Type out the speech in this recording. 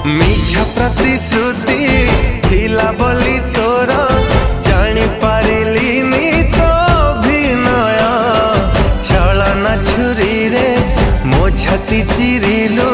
मिछा प्रतिश्रुति थिला बोली तोर जानी पारिलिनी तो अभिनय छलना छुरी रे मो छाती चिरिलु